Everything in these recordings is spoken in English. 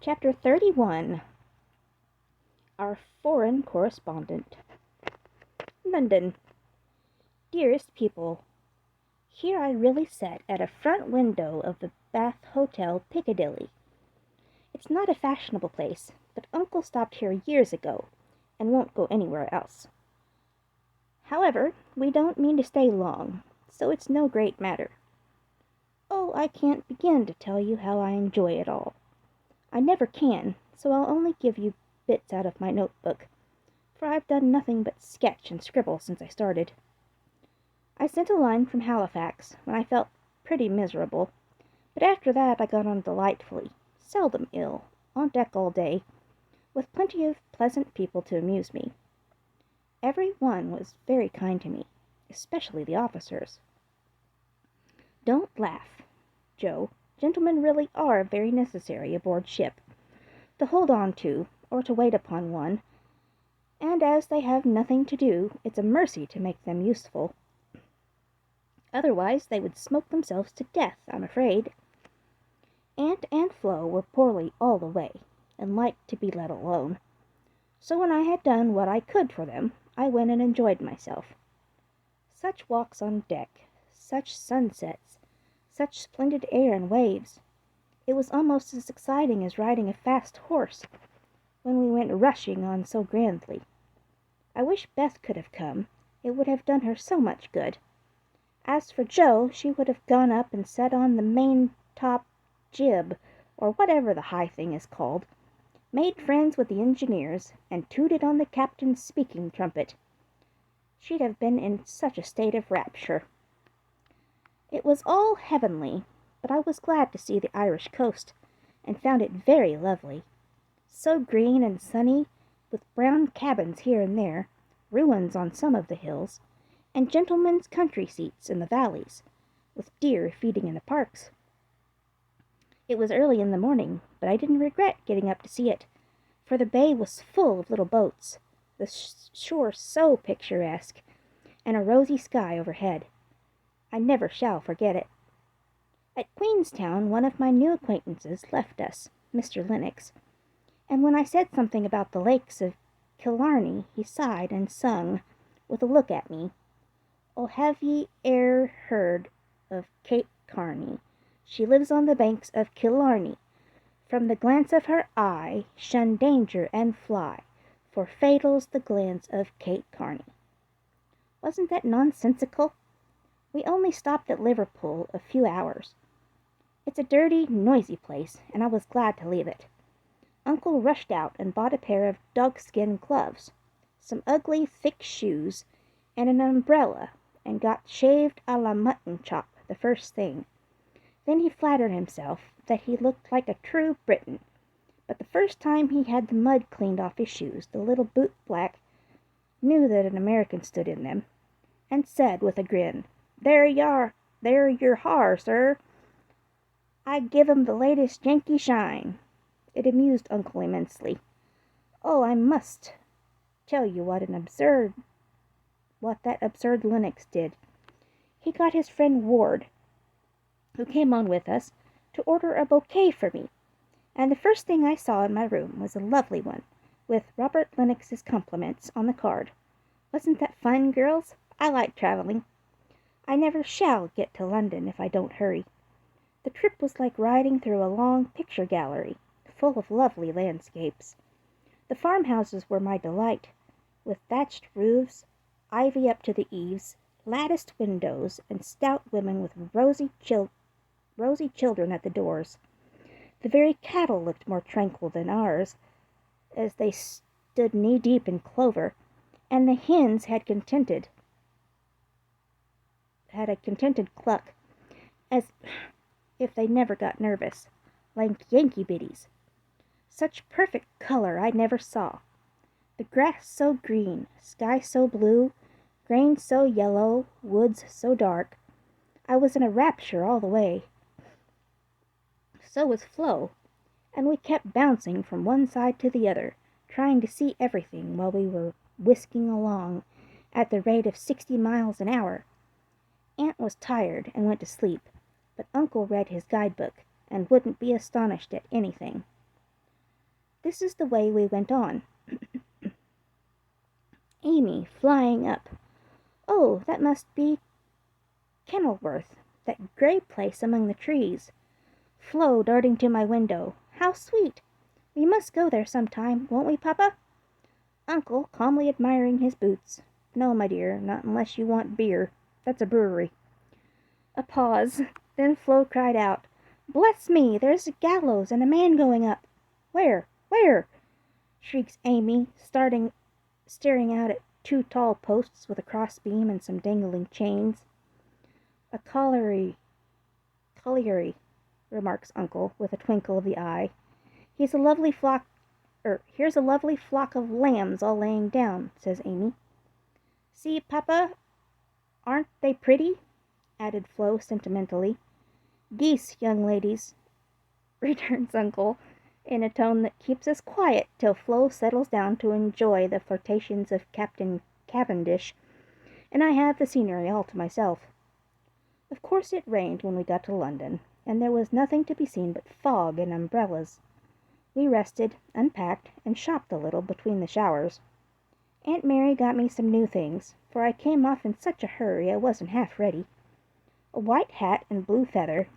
Chapter 31. Our Foreign Correspondent. London. Dearest people, here I really sat at a front window of the Bath Hotel, Piccadilly. It's not a fashionable place, but Uncle stopped here years ago, and won't go anywhere else. However, we don't mean to stay long, so it's no great matter. Oh, I can't begin to tell you how I enjoy it all. I never can, so I'll only give you bits out of my notebook, for I've done nothing but sketch and scribble since I started. I sent a line from Halifax when I felt pretty miserable, but after that I got on delightfully, seldom ill, on deck all day, with plenty of pleasant people to amuse me. Every one was very kind to me, especially the officers. Don't laugh, Joe. Gentlemen really are very necessary aboard ship, to hold on to, or to wait upon one, and as they have nothing to do, it's a mercy to make them useful. Otherwise they would smoke themselves to death, I'm afraid. Aunt and Flo were poorly all the way, and liked to be let alone. So when I had done what I could for them, I went and enjoyed myself. Such walks on deck, such sunsets, such splendid air and waves. It was almost as exciting as riding a fast horse, when we went rushing on so grandly. I wish Beth could have come. It would have done her so much good. As for Jo, she would have gone up and sat on the main-top jib, or whatever the high thing is called, made friends with the engineers, and tooted on the captain's speaking trumpet. She'd have been in such a state of rapture. It was all heavenly, but I was glad to see the Irish coast, and found it very lovely. So green and sunny, with brown cabins here and there, ruins on some of the hills, and gentlemen's country seats in the valleys, with deer feeding in the parks. It was early in the morning, but I didn't regret getting up to see it, for the bay was full of little boats, the shore so picturesque, and a rosy sky overhead. I never shall forget it. At Queenstown, one of my new acquaintances left us, Mr. Lennox, and when I said something about the lakes of Killarney, he sighed and sung, with a look at me, "Oh, have ye e'er heard of Kate Carney? She lives on the banks of Killarney. From the glance of her eye, shun danger and fly, for fatal's the glance of Kate Carney." Wasn't that nonsensical? We only stopped at Liverpool a few hours. It's a dirty, noisy place, and I was glad to leave it. Uncle rushed out and bought a pair of dogskin gloves, some ugly, thick shoes, and an umbrella, and got shaved a la mutton chop the first thing. Then he flattered himself that he looked like a true Briton, but the first time he had the mud cleaned off his shoes, the little boot-black knew that an American stood in them, and said with a grin, "There yer har, sir. I give 'em the latest Yankee shine." It amused Uncle immensely. Oh, I must tell you what that absurd Lennox did. He got his friend Ward, who came on with us, to order a bouquet for me, and the first thing I saw in my room was a lovely one, with Robert Lennox's compliments on the card. Wasn't that fun, girls? I like traveling. I never shall get to London if I don't hurry. The trip was like riding through a long picture gallery, full of lovely landscapes. The farmhouses were my delight, with thatched roofs, ivy up to the eaves, latticed windows, and stout women with rosy children at the doors. The very cattle looked more tranquil than ours, as they stood knee-deep in clover, and the hens had a contented cluck, as if they never got nervous, like Yankee biddies. Such perfect color I never saw. The grass so green, sky so blue, grain so yellow, woods so dark. I was in a rapture all the way. So was Flo, and we kept bouncing from one side to the other, trying to see everything while we were whisking along at the rate of 60 miles an hour. Aunt was tired and went to sleep, but Uncle read his guidebook, and wouldn't be astonished at anything. This is the way we went on. Amy flying up. Oh, that must be Kenilworth, that grey place among the trees. Flo darting to my window. How sweet! We must go there some time, won't we, Papa? Uncle calmly admiring his boots. No, my dear, not unless you want beer. That's a brewery. A pause. Then Flo cried out, Bless me, there's a gallows and a man going up. Where? Where? Shrieks Amy, staring out at 2 tall posts with a crossbeam and some dangling chains. A colliery, remarks Uncle, with a twinkle of the eye. Here's a lovely flock of lambs all laying down, says Amy. See, Papa, aren't they pretty? Added Flo sentimentally. Geese, young ladies, returns Uncle, in a tone that keeps us quiet till Flo settles down to enjoy the flirtations of Captain Cavendish, and I have the scenery all to myself. Of course it rained when we got to London, and there was nothing to be seen but fog and umbrellas. We rested, unpacked, and shopped a little between the showers. Aunt Mary got me some new things, for I came off in such a hurry I wasn't half ready. A white hat and blue feather,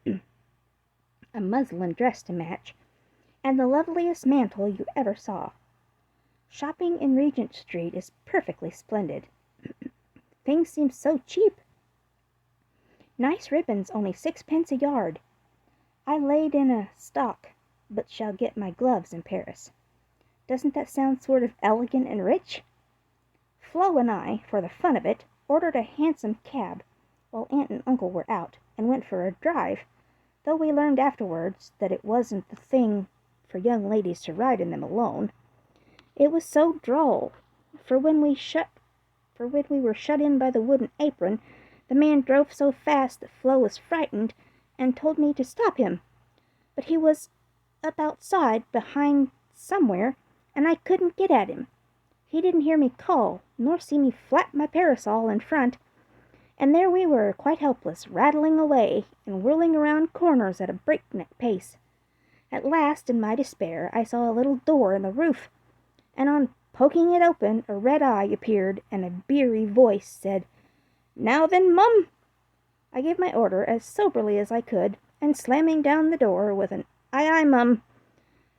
a muslin dress to match, and the loveliest mantle you ever saw. Shopping in Regent Street is perfectly splendid. Things seem so cheap. Nice ribbons only 6 pence a yard. I laid in a stock, but shall get my gloves in Paris. Doesn't that sound sort of elegant and rich? Flo and I, for the fun of it, ordered a hansom cab while Aunt and Uncle were out, and went for a drive, though we learned afterwards that it wasn't the thing for young ladies to ride in them alone. It was so droll, for when we were shut in by the wooden apron, the man drove so fast that Flo was frightened and told me to stop him. But he was up outside behind somewhere, and I couldn't get at him. He didn't hear me call, nor see me flap my parasol in front, and there we were, quite helpless, rattling away and whirling around corners at a breakneck pace. At last, in my despair, I saw a little door in the roof, and on poking it open, a red eye appeared, and a beery voice said, "Now then, Mum!" I gave my order as soberly as I could, and slamming down the door with an "Aye, aye, Mum,"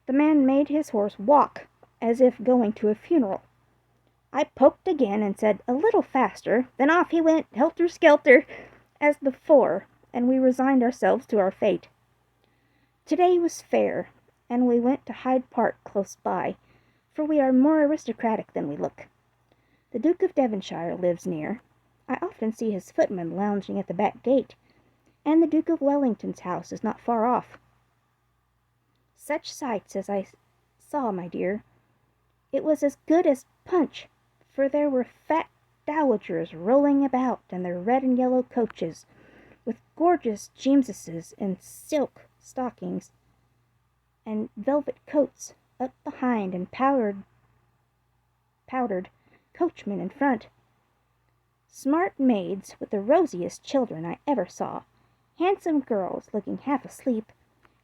the man made his horse walk, as if going to a funeral. I poked again and said, "A little faster," then off he went, helter-skelter, as before, and we resigned ourselves to our fate. Today was fair, and we went to Hyde Park close by, for we are more aristocratic than we look. The Duke of Devonshire lives near. I often see his footman lounging at the back gate, and the Duke of Wellington's house is not far off. Such sights as I saw, my dear. It was as good as punch, for there were fat dowagers rolling about in their red and yellow coaches, with gorgeous Jameses in silk stockings and velvet coats up behind, and powdered coachmen in front. Smart maids with the rosiest children I ever saw, handsome girls looking half asleep,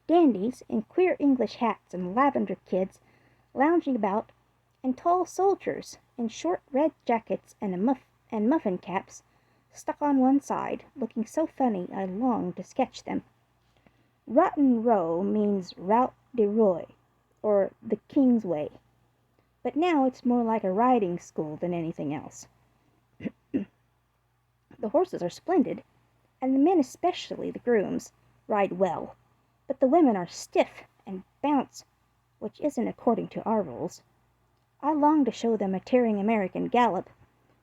dandies in queer English hats and lavender kids lounging about, and tall soldiers in short red jackets and muffin caps stuck on one side, looking so funny I longed to sketch them. Rotten Row means Route de Roi, or the King's Way, but now it's more like a riding school than anything else. The horses are splendid, and the men, especially the grooms, ride well, but the women are stiff and bounce, which isn't according to our rules. I longed to show them a tearing American gallop,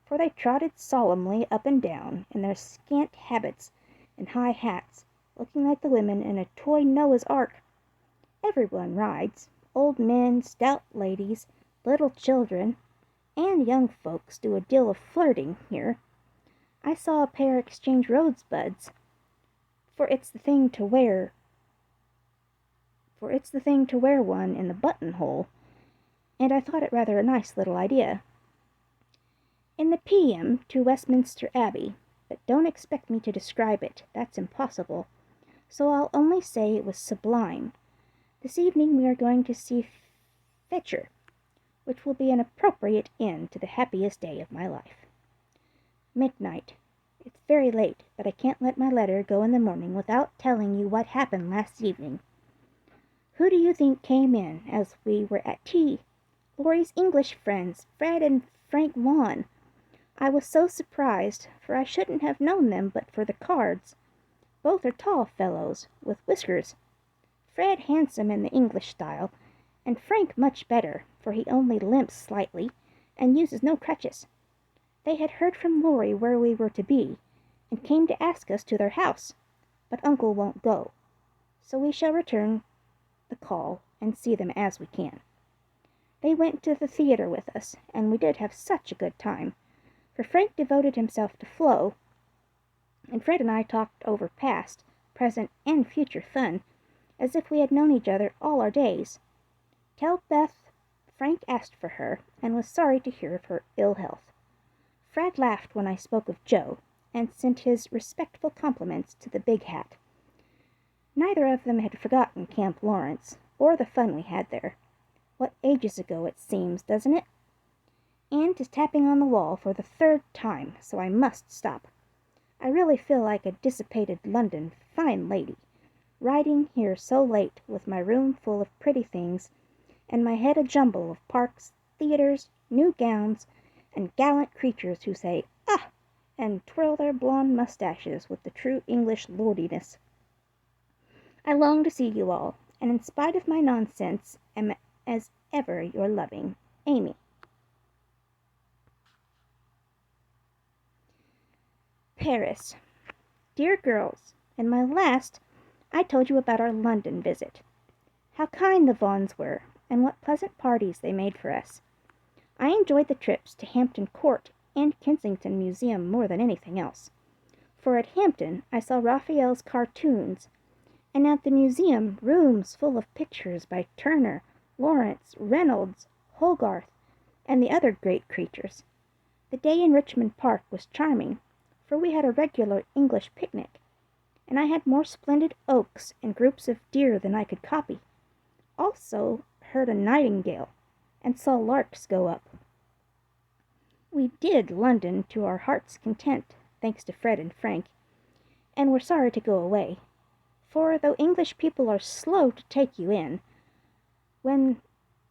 for they trotted solemnly up and down in their scant habits and high hats, looking like the women in a toy Noah's Ark. Everyone rides, old men, stout ladies, little children, and young folks do a deal of flirting here. I saw a pair exchange rosebuds, for it's the thing to wear one in the buttonhole, and I thought it rather a nice little idea. In the P.M. to Westminster Abbey, but don't expect me to describe it, that's impossible, so I'll only say it was sublime. This evening we are going to see Fetcher, which will be an appropriate end to the happiest day of my life. Midnight. It's very late, but I can't let my letter go in the morning without telling you what happened last evening. Who do you think came in as we were at tea? Laurie's English friends, Fred and Frank Vaughan. I was so surprised, for I shouldn't have known them but for the cards. Both are tall fellows, with whiskers. Fred handsome in the English style, and Frank much better, for he only limps slightly, and uses no crutches. They had heard from Laurie where we were to be, and came to ask us to their house, but Uncle won't go, so we shall return the call and see them as we can. They went to the theatre with us, and we did have such a good time, for Frank devoted himself to Flo, and Fred and I talked over past, present, and future fun, as if we had known each other all our days. Tell Beth Frank asked for her, and was sorry to hear of her ill health. Fred laughed when I spoke of Joe, and sent his respectful compliments to the Big Hat. Neither of them had forgotten Camp Lawrence, or the fun we had there. What ages ago it seems, doesn't it? Aunt is tapping on the wall for the third time, so I must stop. I really feel like a dissipated London fine lady, riding here so late with my room full of pretty things, and my head a jumble of parks, theatres, new gowns, and gallant creatures who say, "Ah!" and twirl their blonde mustaches with the true English lordliness. I long to see you all, and in spite of my nonsense, am as ever your loving Amy. Paris. Dear girls, in my last I told you about our London visit. How kind the Vaughans were, and what pleasant parties they made for us. I enjoyed the trips to Hampton Court and Kensington Museum more than anything else, for at Hampton I saw Raphael's cartoons, and at the museum rooms full of pictures by Turner, Lawrence, Reynolds, Hogarth, and the other great creatures. The day in Richmond Park was charming, for we had a regular English picnic, and I had more splendid oaks and groups of deer than I could copy. Also heard a nightingale, and saw larks go up. We did London to our heart's content, thanks to Fred and Frank, and were sorry to go away, for though English people are slow to take you in, when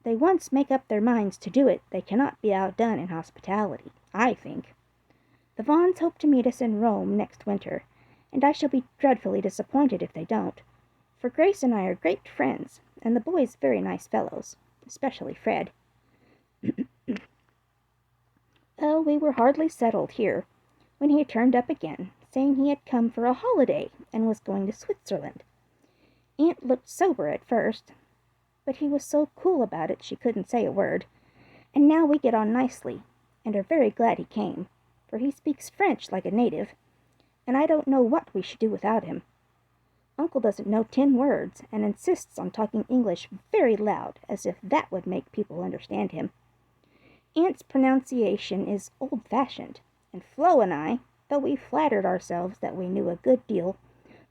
they once make up their minds to do it, they cannot be outdone in hospitality, I think. The Vaughans hope to meet us in Rome next winter, and I shall be dreadfully disappointed if they don't, for Grace and I are great friends, and the boys very nice fellows, especially Fred. Oh, we were hardly settled here, when he turned up again, saying he had come for a holiday, and was going to Switzerland. Aunt looked sober at first, but he was so cool about it she couldn't say a word, and now we get on nicely, and are very glad he came, for he speaks French like a native, and I don't know what we should do without him. Uncle doesn't know 10 words, and insists on talking English very loud, as if that would make people understand him. Aunt's pronunciation is old-fashioned, and Flo and I, though we flattered ourselves that we knew a good deal,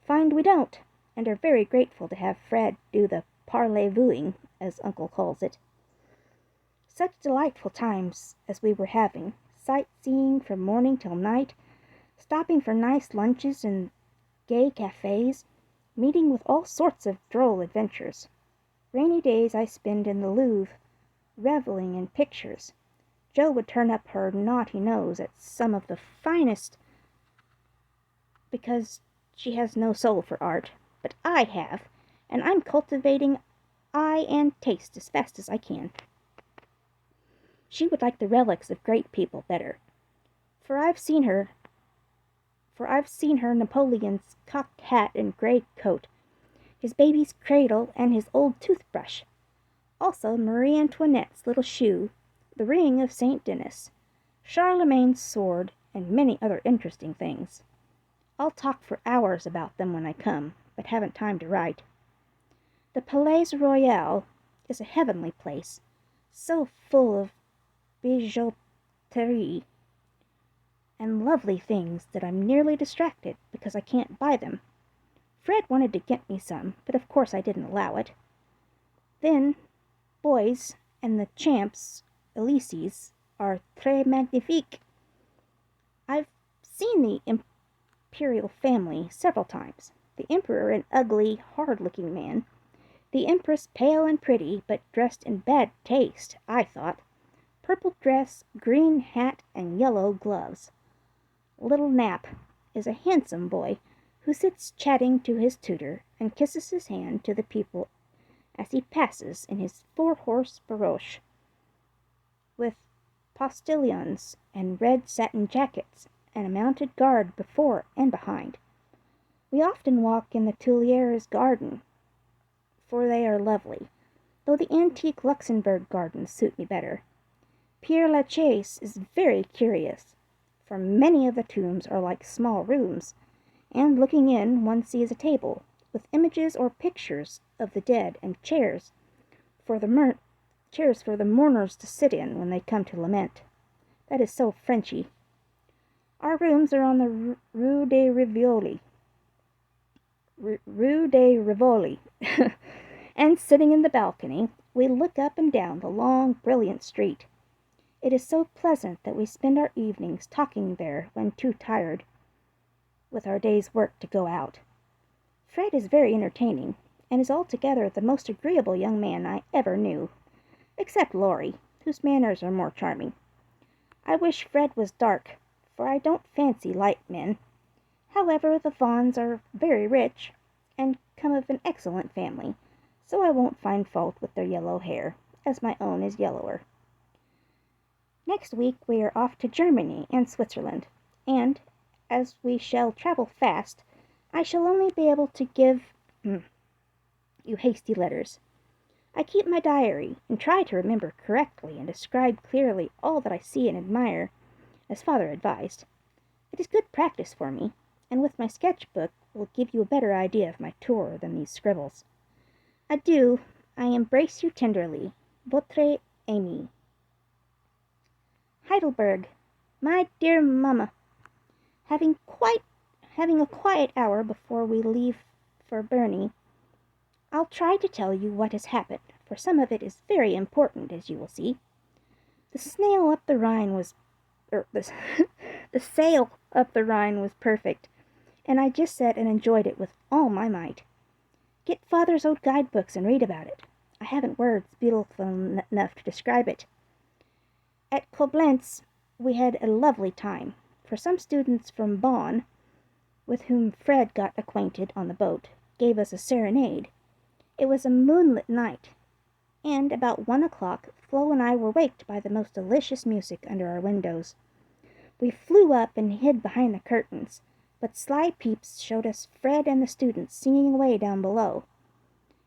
find we don't, and are very grateful to have Fred do the parlez-vousing, as Uncle calls it. Such delightful times as we were having, sightseeing from morning till night, stopping for nice lunches in gay cafes, meeting with all sorts of droll adventures. Rainy days I spend in the Louvre, reveling in pictures. Jo would turn up her naughty nose at some of the finest because she has no soul for art, but I have, and I'm cultivating eye and taste as fast as I can. She would like the relics of great people better, for I've seen her Napoleon's cocked hat and grey coat, his baby's cradle, and his old toothbrush. Also Marie Antoinette's little shoe, the ring of St. Denis, Charlemagne's sword, and many other interesting things. I'll talk for hours about them when I come, but haven't time to write. The Palais Royal is a heavenly place, so full of bijouterie and lovely things that I'm nearly distracted because I can't buy them. Fred wanted to get me some, but of course I didn't allow it. Then, boys, and the champs, Elysees, are très magnifiques. I've seen the imperial family several times. The emperor an ugly, hard-looking man. The empress pale and pretty, but dressed in bad taste, I thought. Purple dress, green hat, and yellow gloves. Little Nap is a handsome boy who sits chatting to his tutor and kisses his hand to the people as he passes in his 4-horse barouche, with postilions and red satin jackets, and a mounted guard before and behind. We often walk in the Tuileries garden, for they are lovely, though the antique Luxembourg gardens suit me better. Père Lachaise is very curious, for many of the tombs are like small rooms, and looking in one sees a table with images or pictures of the dead and chairs for the mourners to sit in when they come to lament. That is so Frenchy. Our rooms are on the Rue de Rivoli. And sitting in the balcony, we look up and down the long, brilliant street. It is so pleasant that we spend our evenings talking there when too tired with our day's work to go out. Fred is very entertaining, and is altogether the most agreeable young man I ever knew, except Laurie, whose manners are more charming. I wish Fred was dark, for I don't fancy light men. However, the Vaughns are very rich, and come of an excellent family, so I won't find fault with their yellow hair, as my own is yellower. Next week we are off to Germany and Switzerland, and, as we shall travel fast, I shall only be able to give you hasty letters. I keep my diary, and try to remember correctly and describe clearly all that I see and admire, as father advised. It is good practice for me, and with my sketch-book will give you a better idea of my tour than these scribbles. Adieu, I embrace you tenderly. Votre Amie. Heidelberg. My dear mamma, having a quiet hour before we leave for Berney, I'll try to tell you what has happened, for some of it is very important, as you will see. The sail up the Rhine was perfect, and I just sat and enjoyed it with all my might. Get father's old guidebooks and read about it. I haven't words beautiful enough to describe it. At Koblenz we had a lovely time, for some students from Bonn, with whom Fred got acquainted on the boat, gave us a serenade. It was a moonlit night, and about 1 o'clock Flo and I were waked by the most delicious music under our windows. We flew up and hid behind the curtains, but sly peeps showed us Fred and the students singing away down below.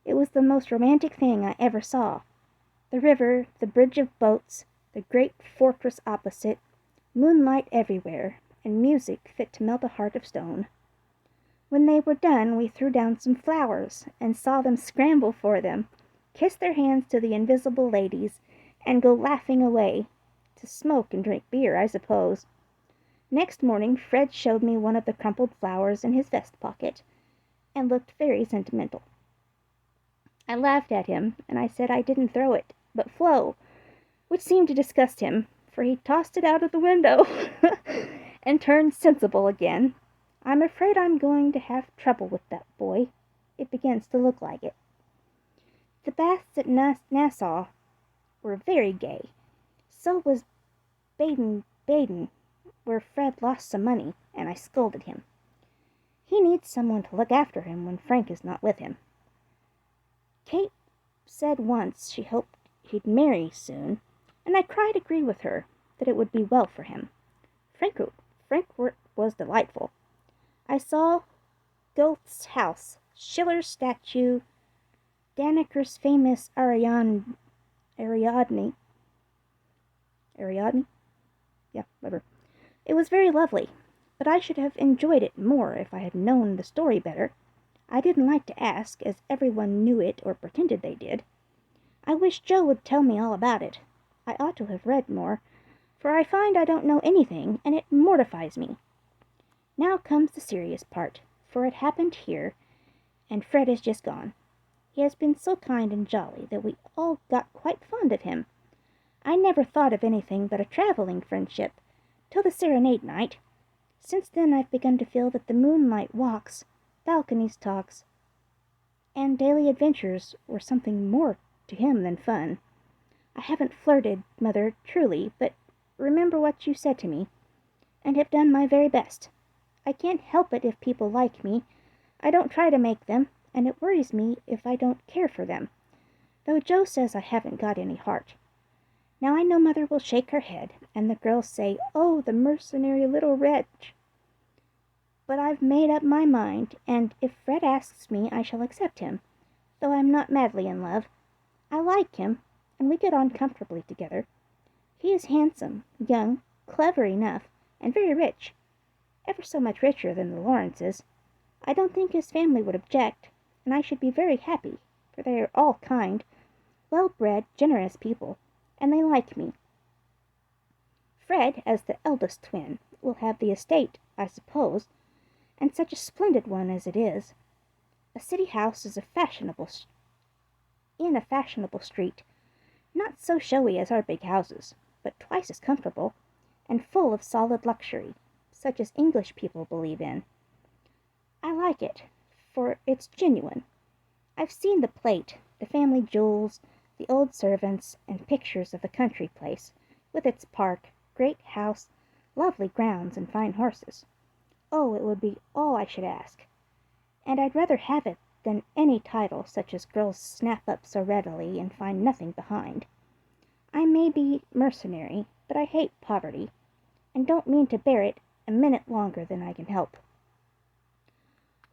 It was the most romantic thing I ever saw. The river, the bridge of boats, the great fortress opposite, moonlight everywhere, and music fit to melt a heart of stone. When they were done, we threw down some flowers, and saw them scramble for them, kiss their hands to the invisible ladies, and go laughing away, to smoke and drink beer, I suppose. Next morning Fred showed me one of the crumpled flowers in his vest pocket, and looked very sentimental. I laughed at him, and I said I didn't throw it, but Flo, which seemed to disgust him, for he tossed it out of the window, and turned sensible again. I'm afraid I'm going to have trouble with that boy. It begins to look like it. The baths at Nassau were very gay. So was Baden, where Fred lost some money, and I scolded him. He needs someone to look after him when Frank is not with him. Kate said once she hoped he'd marry soon, and I quite agree with her that it would be well for him. Frank was delightful. I saw Goethe's house, Schiller's statue, Danneker's famous Ariadne? Yeah, whatever. It was very lovely, but I should have enjoyed it more if I had known the story better. I didn't like to ask, as everyone knew it or pretended they did. I wish Joe would tell me all about it. I ought to have read more, for I find I don't know anything, and it mortifies me. Now comes the serious part, for it happened here, and Fred is just gone. He has been so kind and jolly that we all got quite fond of him. I never thought of anything but a travelling friendship till the serenade night. Since then I've begun to feel that the moonlight walks, balconies talks, and daily adventures were something more to him than fun. I haven't flirted, Mother, truly, but remember what you said to me, and have done my very best. I can't help it if people like me. I don't try to make them, and it worries me if I don't care for them, though Joe says I haven't got any heart. Now I know Mother will shake her head, and the girls say, "Oh, the mercenary little wretch!" But I've made up my mind, and if Fred asks me I shall accept him, though I'm not madly in love. I like him, and we get on comfortably together. He is handsome, young, clever enough, and very rich, ever so much richer than the Lawrences. I don't think his family would object, and I should be very happy, for they are all kind, well-bred, generous people, and they like me. Fred, as the eldest twin, will have the estate, I suppose, and such a splendid one as it is. A city house is in a fashionable street, not so showy as our big houses, but twice as comfortable, and full of solid luxury, such as English people believe in. I like it, for it's genuine. I've seen the plate, the family jewels, the old servants, and pictures of the country place, with its park, great house, lovely grounds, and fine horses. Oh, it would be all I should ask. And I'd rather have it than any title such as girls snap up so readily and find nothing behind. I may be mercenary, but I hate poverty, and don't mean to bear it a minute longer than I can help.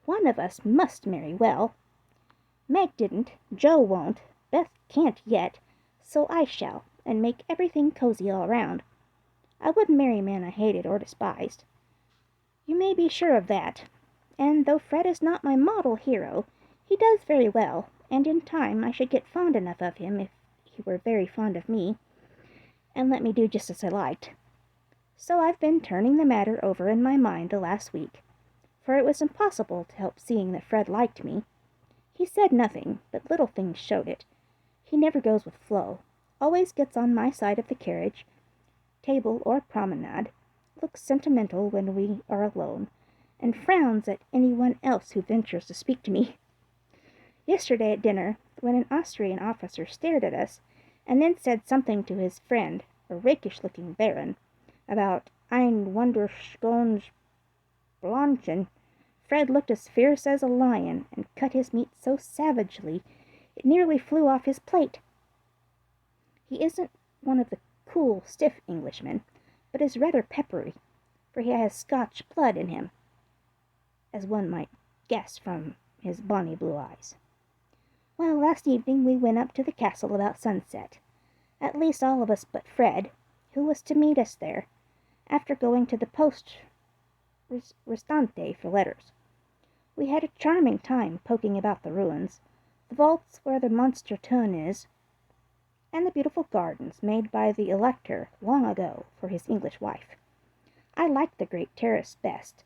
One of us must marry well. Meg didn't, Joe won't, Beth can't yet, so I shall, and make everything cozy all round. I wouldn't marry a man I hated or despised. You may be sure of that. And though Fred is not my model hero, he does very well, and in time I should get fond enough of him if he were very fond of me, and let me do just as I liked. So I've been turning the matter over in my mind the last week, for it was impossible to help seeing that Fred liked me. He said nothing, but little things showed it. He never goes with Flo, always gets on my side of the carriage, table, or promenade, looks sentimental when we are alone, and frowns at anyone else who ventures to speak to me. Yesterday at dinner, when an Austrian officer stared at us, and then said something to his friend, a rakish-looking baron, about ein wunderschönes Blondchen, Fred looked as fierce as a lion, and cut his meat so savagely it nearly flew off his plate. He isn't one of the cool, stiff Englishmen, but is rather peppery, for he has Scotch blood in him, as one might guess from his bonny blue eyes. Well, last evening we went up to the castle about sunset, at least all of us but Fred, who was to meet us there, after going to the poste restante for letters. We had a charming time poking about the ruins, the vaults where the monster tomb is, and the beautiful gardens made by the Elector long ago for his English wife. I liked the great terrace best,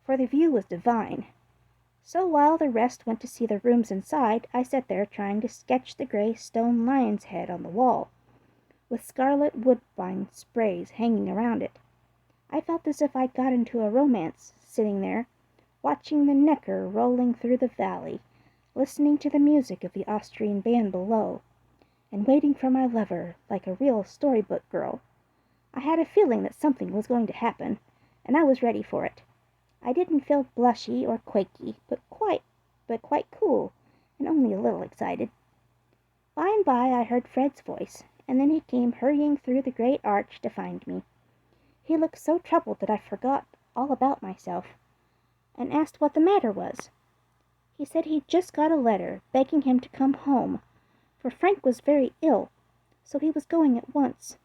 for the view was divine. So while the rest went to see the rooms inside, I sat there trying to sketch the grey stone lion's head on the wall, with scarlet woodbine sprays hanging around it. I felt as if I'd got into a romance, sitting there, watching the Neckar rolling through the valley, listening to the music of the Austrian band below, and waiting for my lover like a real storybook girl. I had a feeling that something was going to happen, and I was ready for it. I didn't feel blushy or quaky, but quite cool, and only a little excited. By and by I heard Fred's voice, and then he came hurrying through the great arch to find me. He looked so troubled that I forgot all about myself, and asked what the matter was. He said he'd just got a letter begging him to come home, for Frank was very ill, so he was going at once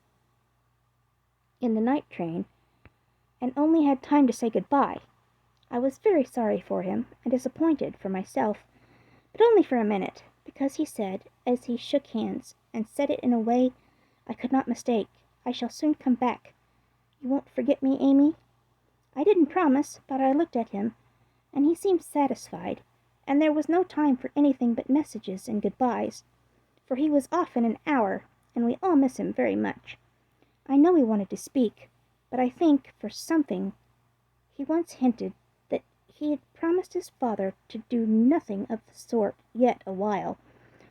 in the night train, and only had time to say good-bye. I was very sorry for him, and disappointed for myself, but only for a minute, because he said, as he shook hands, and said it in a way I could not mistake, "I shall soon come back. You won't forget me, Amy?" I didn't promise, but I looked at him, and he seemed satisfied, and there was no time for anything but messages and goodbyes, for he was off in an hour, and we all miss him very much. I know he wanted to speak, but I think, for something, he once hinted that he had promised his father to do nothing of the sort yet awhile,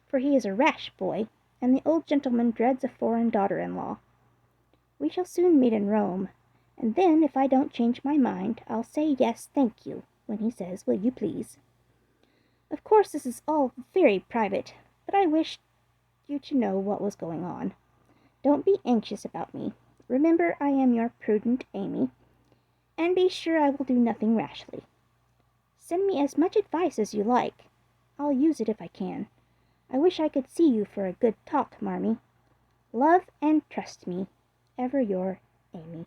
for he is a rash boy, and the old gentleman dreads a foreign daughter-in-law. We shall soon meet in Rome, and then if I don't change my mind, I'll say yes, thank you, when he says, will you please? Of course this is all very private, but I wished you to know what was going on. Don't be anxious about me. Remember I am your prudent Amy, and be sure I will do nothing rashly. Send me as much advice as you like. I'll use it if I can. I wish I could see you for a good talk, Marmee. Love and trust me. Ever your Amy.